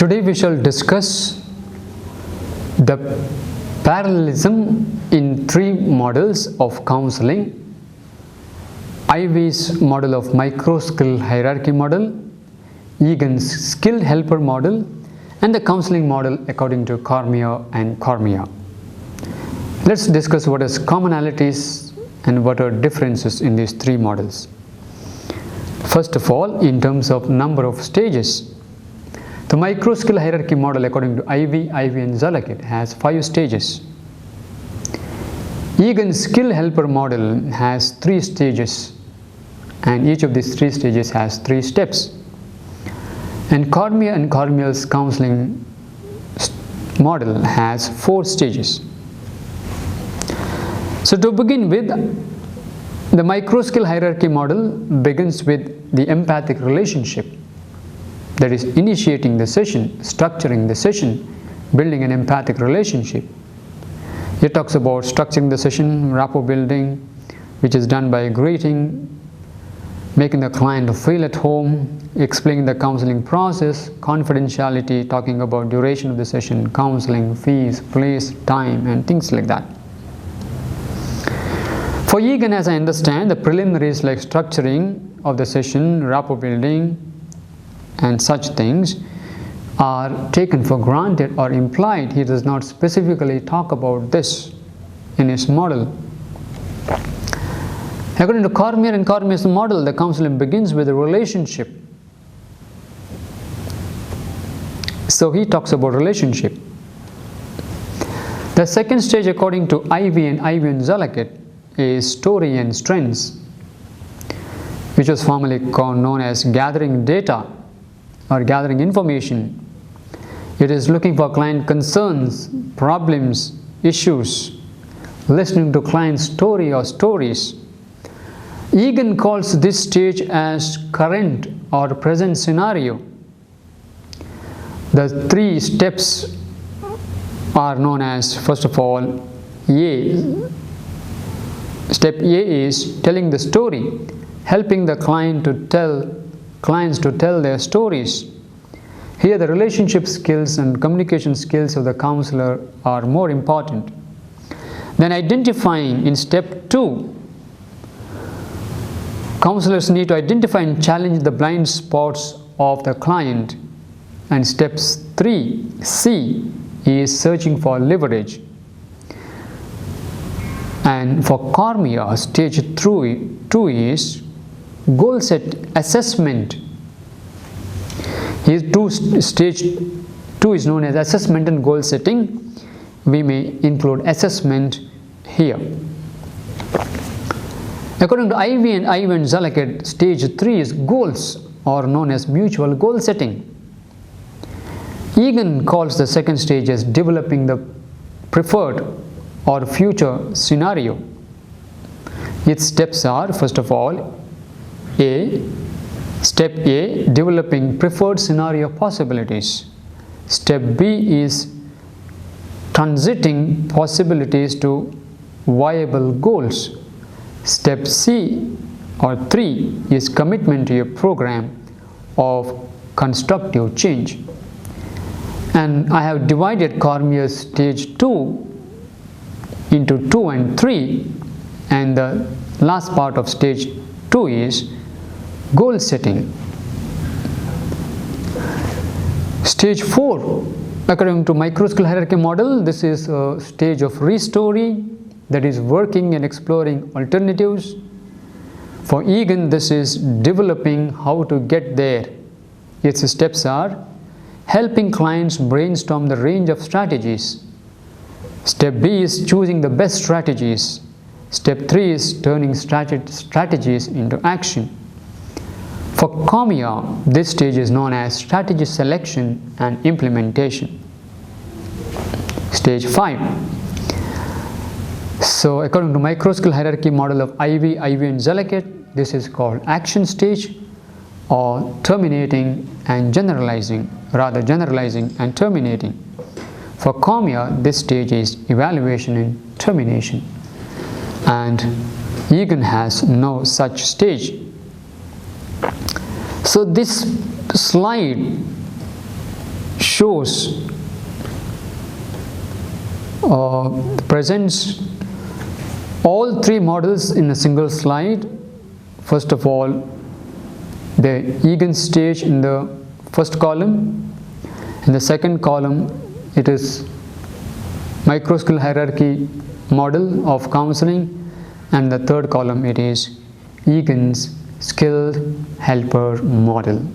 Today we shall discuss the parallelism in three models of counseling: Ivy's model of micro-skill hierarchy model, Egan's skilled helper model, and the counseling model according to Cormier and Cormier. Let's discuss what is commonalities and what are differences in these three models. First of all, in terms of number of stages, the micro-skill hierarchy model according to Ivy and Zalakit has 5 stages. Egan's skill helper model has 3 stages, and each of these 3 stages has 3 steps. And Cormier and Cormier's counseling model has 4 stages. So to begin with, the micro-skill hierarchy model begins with the empathic relationship, that is, initiating the session, structuring the session, building an empathic relationship. It talks about structuring the session, rapport building, which is done by greeting, making the client feel at home, explaining the counseling process, confidentiality, talking about duration of the session, counseling, fees, place, time, and things like that. For Egan, as I understand, the preliminaries like structuring of the session, rapport building, and such things are taken for granted or implied. He does not specifically talk about this in his model. According to Cormier and Cormier's model, the counseling begins with a relationship. So he talks about relationship. The second stage, according to Ivy and Zalakit, is story and strengths, which was formerly known as gathering data or gathering information. It is looking for client concerns, problems, issues, listening to client story or stories. Egan calls this stage as current or present scenario. The 3 steps are known as, first of all, A. Step A is telling the story, helping the clients to tell their stories. Here the relationship skills and communication skills of the counselor are more important. Then identifying in step 2, counselors need to identify and challenge the blind spots of the client. And steps 3, C, is searching for leverage. And for Cormier, stage 2 is goal set assessment. Stage 2 is known as assessment and goal setting. We may include assessment here. According to Ivy and Zalakit, stage 3 is goals, or known as mutual goal setting. Egan calls the second stage as developing the preferred or future scenario. Its steps are, first of all, Step A, developing preferred scenario possibilities. Step B is transiting possibilities to viable goals. Step C or 3 is commitment to a program of constructive change. And I have divided Cormier's stage 2 into 2 and 3, and the last part of stage 2 is goal setting. Stage 4, according to micro-skill hierarchy model, this is a stage of restory, that is working and exploring alternatives. For Egan, this is developing how to get there. Its steps are helping clients brainstorm the range of strategies. Step B is choosing the best strategies. Step 3 is turning strategies into action. For Cormier, this stage is known as strategy selection and implementation. Stage 5. So according to micro-skill hierarchy model of Ivy and Zalakit, this is called action stage, or terminating and generalizing, rather generalizing and terminating. For Cormier, this stage is evaluation and termination. And Egan has no such stage. So this slide shows presents all three models in a single slide. First of all, the Egan stage in the first column. In the second column, it is micro skill hierarchy model of counseling, and the third column it is Egan's skilled helper model.